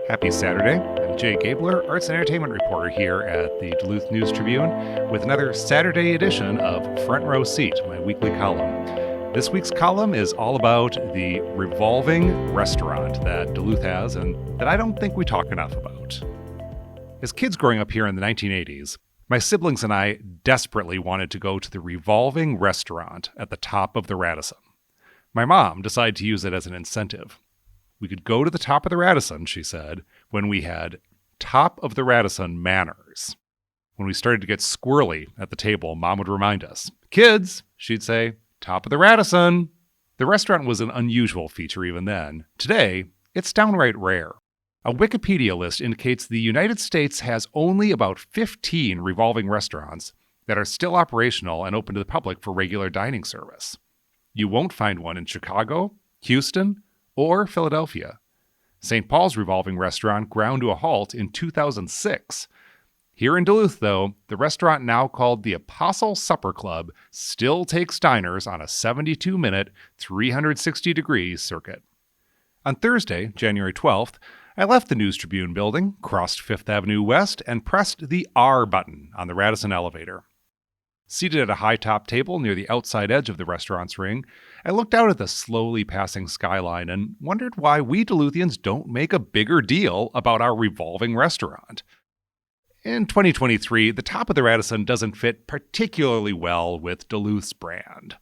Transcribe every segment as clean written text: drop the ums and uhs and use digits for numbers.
Happy Saturday. I'm Jay Gabler, arts and entertainment reporter here at the Duluth News Tribune with another Saturday edition of Front Row Seat, my weekly column. This week's column is all about the revolving restaurant that Duluth has and that I don't think we talk enough about. As kids growing up here in the 1980s, my siblings and I desperately wanted to go to the revolving restaurant at the top of the Radisson. My mom decided to use it as an incentive. We could go to the top of the Radisson, she said, when we had top of the Radisson manners. When we started to get squirrely at the table, Mom would remind us, "Kids," she'd say, "top of the Radisson." The restaurant was an unusual feature even then. Today, it's downright rare. A Wikipedia list indicates the United States has only about 15 revolving restaurants that are still operational and open to the public for regular dining service. You won't find one in Chicago, Houston, or Philadelphia. St. Paul's revolving restaurant ground to a halt in 2006. Here in Duluth, though, the restaurant now called the Apostle Supper Club still takes diners on a 72-minute, 360-degree circuit. On Thursday, January 12th, I left the News Tribune building, crossed Fifth Avenue West, and pressed the R button on the Radisson elevator. Seated at a high-top table near the outside edge of the restaurant's ring, I looked out at the slowly passing skyline and wondered why we Duluthians don't make a bigger deal about our revolving restaurant. In 2023, the top of the Radisson doesn't fit particularly well with Duluth's brand.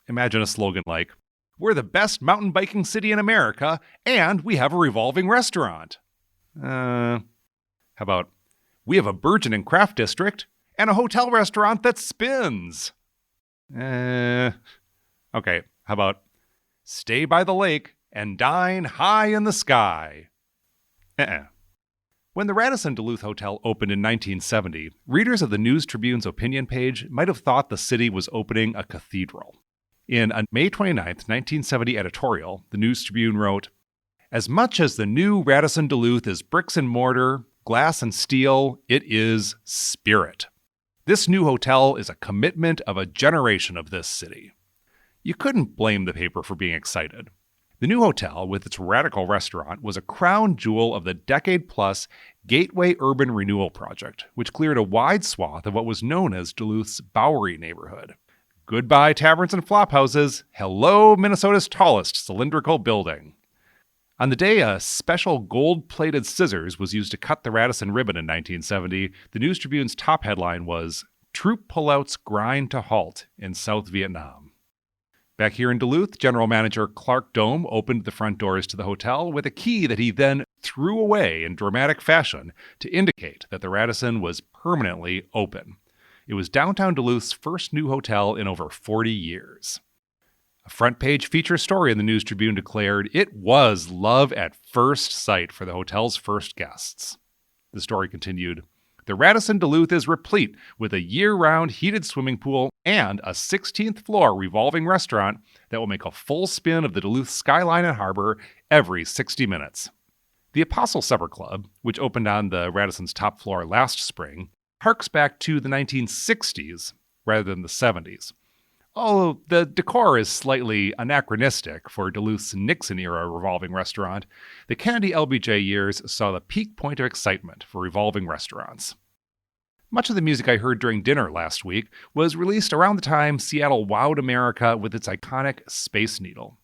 Imagine a slogan like, "We're the best mountain biking city in America, and we have a revolving restaurant." How about, "We have a burgeoning craft district, and a hotel restaurant that spins." Okay, how about, "Stay by the lake and dine high in the sky"? When the Radisson Duluth Hotel opened in 1970, readers of the News Tribune's opinion page might have thought the city was opening a cathedral. In a May 29, 1970 editorial, the News Tribune wrote, "As much as the new Radisson Duluth is bricks and mortar, glass and steel, it is spirit. This new hotel is a commitment of a generation of this city." You couldn't blame the paper for being excited. The new hotel, with its radical restaurant, was a crown jewel of the decade-plus Gateway Urban Renewal Project, which cleared a wide swath of what was known as Duluth's Bowery neighborhood. Goodbye taverns and flophouses. Hello, Minnesota's tallest cylindrical building. On the day a special gold-plated scissors was used to cut the Radisson ribbon in 1970, the News Tribune's top headline was, "Troop Pullouts Grind to Halt in South Vietnam." Back here in Duluth, General Manager Clark Dome opened the front doors to the hotel with a key that he then threw away in dramatic fashion to indicate that the Radisson was permanently open. It was downtown Duluth's first new hotel in over 40 years. A front-page feature story in the News Tribune declared it was love at first sight for the hotel's first guests. The story continued, "The Radisson Duluth is replete with a year-round heated swimming pool and a 16th-floor revolving restaurant that will make a full spin of the Duluth skyline and harbor every 60 minutes. The Apostle Supper Club, which opened on the Radisson's top floor last spring, harks back to the 1960s rather than the 70s. Although the decor is slightly anachronistic for Duluth's Nixon-era revolving restaurant, the Kennedy-LBJ years saw the peak point of excitement for revolving restaurants. Much of the music I heard during dinner last week was released around the time Seattle wowed America with its iconic Space Needle.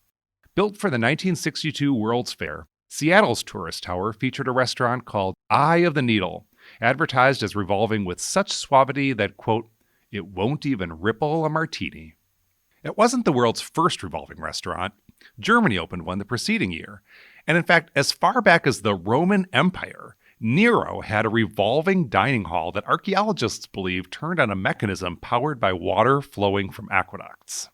Built for the 1962 World's Fair, Seattle's tourist tower featured a restaurant called Eye of the Needle, advertised as revolving with such suavity that, quote, "it won't even ripple a martini." It wasn't the world's first revolving restaurant. Germany opened one the preceding year. And in fact, as far back as the Roman Empire, Nero had a revolving dining hall that archaeologists believe turned on a mechanism powered by water flowing from aqueducts.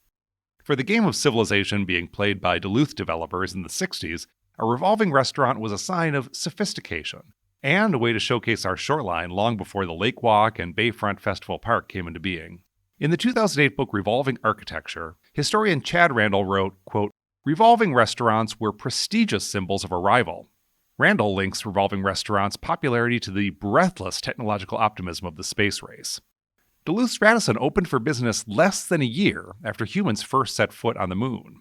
For the game of civilization being played by Duluth developers in the 60s, a revolving restaurant was a sign of sophistication and a way to showcase our shoreline long before the Lake Walk and Bayfront Festival Park came into being. In the 2008 book Revolving Architecture, historian Chad Randall wrote, quote, "Revolving restaurants were prestigious symbols of arrival." Randall links revolving restaurants' popularity to the breathless technological optimism of the space race. Duluth's Radisson opened for business less than a year after humans first set foot on the moon.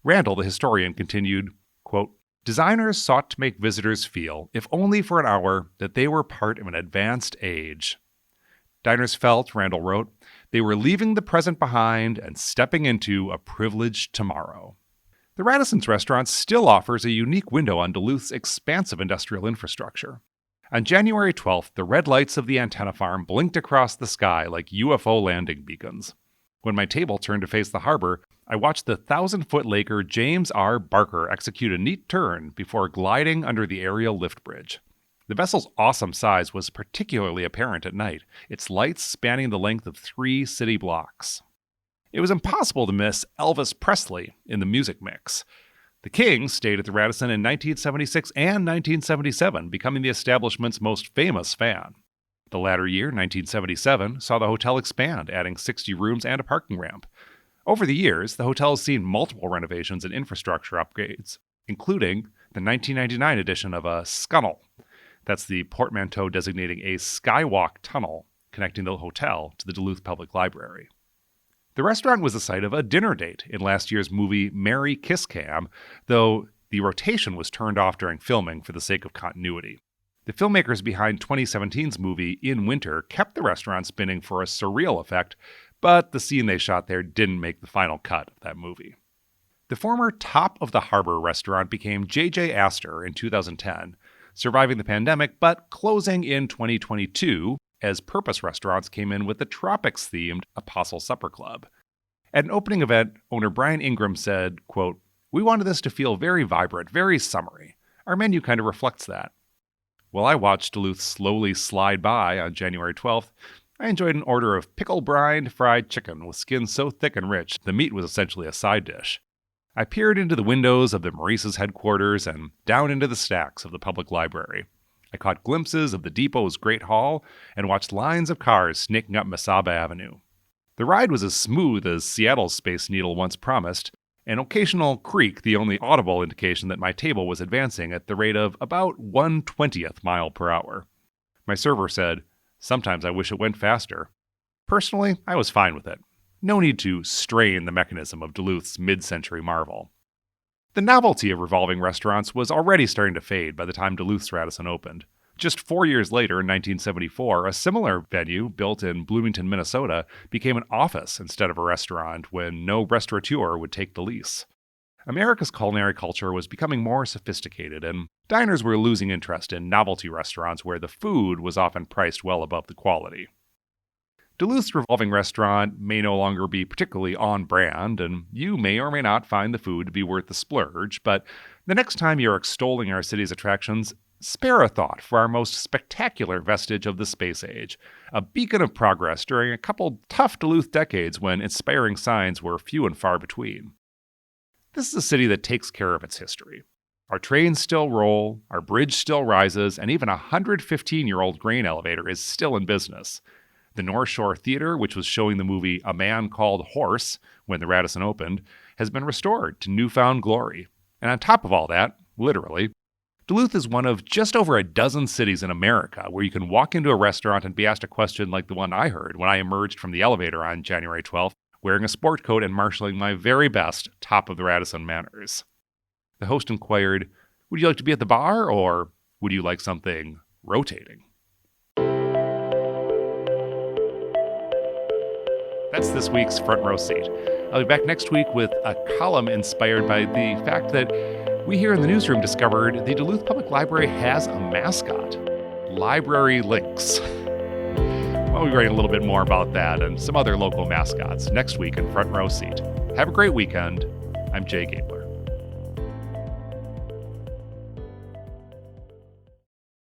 Randall, the historian, continued, quote, Designers sought to make visitors feel, if only for an hour, that they were part of an advanced age. Diners felt, Randall wrote, they were leaving the present behind and stepping into a privileged tomorrow. The Radisson's restaurant still offers a unique window on Duluth's expansive industrial infrastructure. On January 12th, the red lights of the antenna farm blinked across the sky like UFO landing beacons. When my table turned to face the harbor, I watched the 1,000-foot laker James R. Barker execute a neat turn before gliding under the aerial lift bridge. The vessel's awesome size was particularly apparent at night, its lights spanning the length of 3 city blocks. It was impossible to miss Elvis Presley in the music mix. The King stayed at the Radisson in 1976 and 1977, becoming the establishment's most famous fan. The latter year, 1977, saw the hotel expand, adding 60 rooms and a parking ramp. Over the years, the hotel has seen multiple renovations and infrastructure upgrades, including the 1999 addition of a scunnel. That's the portmanteau designating a skywalk tunnel connecting the hotel to the Duluth Public Library. The restaurant was the site of a dinner date in last year's movie Merry Kiss Cam, though the rotation was turned off during filming for the sake of continuity. The filmmakers behind 2017's movie In Winter kept the restaurant spinning for a surreal effect, but the scene they shot there didn't make the final cut of that movie. The former Top of the Harbor restaurant became J.J. Astor in 2010, surviving the pandemic but closing in 2022 as Purpose Restaurants came in with the Tropics-themed Apostle Supper Club. At an opening event, owner Brian Ingram said, quote, "We wanted this to feel very vibrant, very summery. Our menu kind of reflects that." While I watched Duluth slowly slide by on January 12th, I enjoyed an order of pickle-brined fried chicken with skin so thick and rich the meat was essentially a side dish. I peered into the windows of the Maurice's headquarters and down into the stacks of the public library. I caught glimpses of the depot's Great Hall and watched lines of cars snaking up Mesaba Avenue. The ride was as smooth as Seattle's Space Needle once promised, an occasional creak the only audible indication that my table was advancing at the rate of about 1/20th mile per hour. My server said, "Sometimes I wish it went faster." Personally, I was fine with it. No need to strain the mechanism of Duluth's mid-century marvel. The novelty of revolving restaurants was already starting to fade by the time Duluth's Radisson opened. Just 4 years later, in 1974, a similar venue built in Bloomington, Minnesota, became an office instead of a restaurant when no restaurateur would take the lease. America's culinary culture was becoming more sophisticated, and diners were losing interest in novelty restaurants where the food was often priced well above the quality. Duluth's revolving restaurant may no longer be particularly on-brand, and you may or may not find the food to be worth the splurge, but the next time you're extolling our city's attractions, spare a thought for our most spectacular vestige of the space age, a beacon of progress during a couple tough Duluth decades when inspiring signs were few and far between. This is a city that takes care of its history. Our trains still roll, our bridge still rises, and even a 115-year-old grain elevator is still in business. The North Shore Theater, which was showing the movie A Man Called Horse when the Radisson opened, has been restored to newfound glory. And on top of all that, literally, Duluth is one of just over a dozen cities in America where you can walk into a restaurant and be asked a question like the one I heard when I emerged from the elevator on January 12th, wearing a sport coat and marshaling my very best Top of the Radisson manners. The host inquired, "Would you like to be at the bar, or would you like something rotating?" That's this week's Front Row Seat. I'll be back next week with a column inspired by the fact that we here in the newsroom discovered the Duluth Public Library has a mascot, Library Lynx. I'll be writing a little bit more about that and some other local mascots next week in Front Row Seat. Have a great weekend. I'm Jay Gabler.